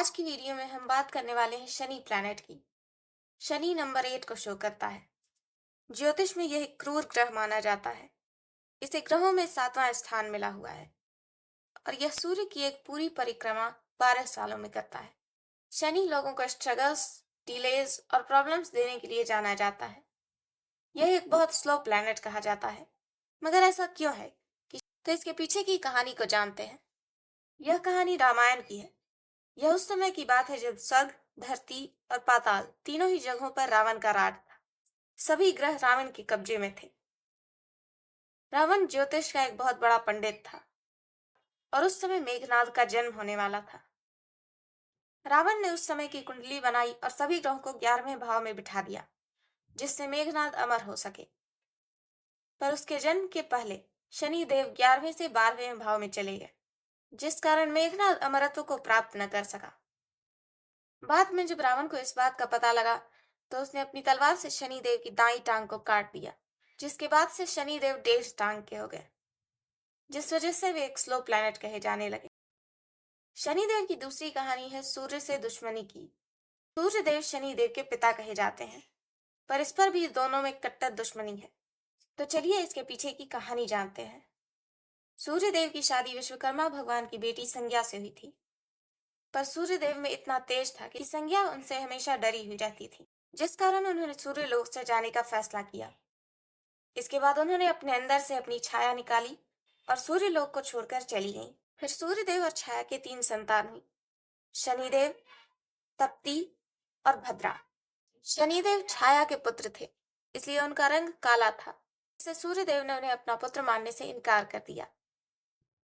आज की वीडियो में हम बात करने वाले हैं शनि प्लैनेट की। शनि नंबर 8 को शो करता है। ज्योतिष में यह एक क्रूर ग्रह माना जाता है। इसे ग्रहों में 7वां स्थान मिला हुआ है और यह सूर्य की एक पूरी परिक्रमा 12 सालों में करता है। शनि लोगों को स्ट्रगल्स, डिलेज और प्रॉब्लम्स देने के लिए जाना जाता है। यह एक बहुत स्लो प्लैनेट कहा जाता है। मगर ऐसा क्यों है तो इसके पीछे की कहानी को जानते हैं। यह कहानी रामायण की है। यह उस समय की बात है जब स्वर्ग, धरती और पाताल तीनों ही जगहों पर रावण का राज था। सभी ग्रह रावण के कब्जे में थे। रावण ज्योतिष का एक बहुत बड़ा पंडित था और उस समय मेघनाद का जन्म होने वाला था। रावण ने उस समय की कुंडली बनाई और सभी ग्रहों को 11वें भाव में बिठा दिया, जिससे मेघनाद अमर हो सके। पर उसके जन्म के पहले शनि देव 11वें से 12वें भाव में चले गए, जिस कारण मेघनाद अमरत्व को प्राप्त न कर सका। बाद में जब रावण को इस बात का पता लगा तो उसने अपनी तलवार से शनि देव की दाई टांग को काट दिया, जिसके बाद से शनि देव 1.5 टांग के हो गए, जिस वजह से वे एक स्लो प्लैनेट कहे जाने लगे। शनि देव की दूसरी कहानी है सूर्य से दुश्मनी की। सूर्य देव शनि देव के पिता कहे जाते हैं, पर इस पर भी दोनों में कट्टर दुश्मनी है। तो चलिए इसके पीछे की कहानी जानते हैं। सूर्य देव की शादी विश्वकर्मा भगवान की बेटी संज्ञा से हुई थी, पर सूर्यदेव में इतना तेज था कि संज्ञा उनसे हमेशा डरी हुई रहती थी, जिस कारण उन्होंने सूर्यलोक से जाने का फैसला किया। इसके बाद उन्होंने अपने अंदर से अपनी छाया निकाली और सूर्यलोक को छोड़कर चली गईं। फिर सूर्यदेव और छाया के 3 संतान हुई, शनिदेव, तप्ती और भद्रा। शनिदेव छाया के पुत्र थे, इसलिए उनका रंग काला था। इससे सूर्यदेव ने उन्हें अपना पुत्र मानने से इनकार कर दिया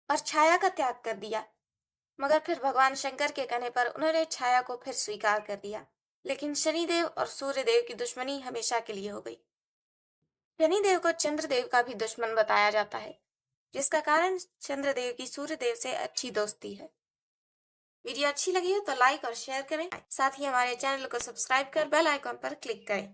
और छाया का त्याग कर दिया। मगर फिर भगवान शंकर के कहने पर उन्होंने छाया को फिर स्वीकार कर लिया। लेकिन शनिदेव और सूर्यदेव की दुश्मनी हमेशा के लिए हो गई। शनिदेव को चंद्रदेव का भी दुश्मन बताया जाता है, जिसका कारण चंद्रदेव की सूर्यदेव से अच्छी दोस्ती है। वीडियो अच्छी लगी हो तो लाइक और शेयर करें। साथ ही हमारे चैनल को सब्सक्राइब कर बेल आइकॉन पर क्लिक करें।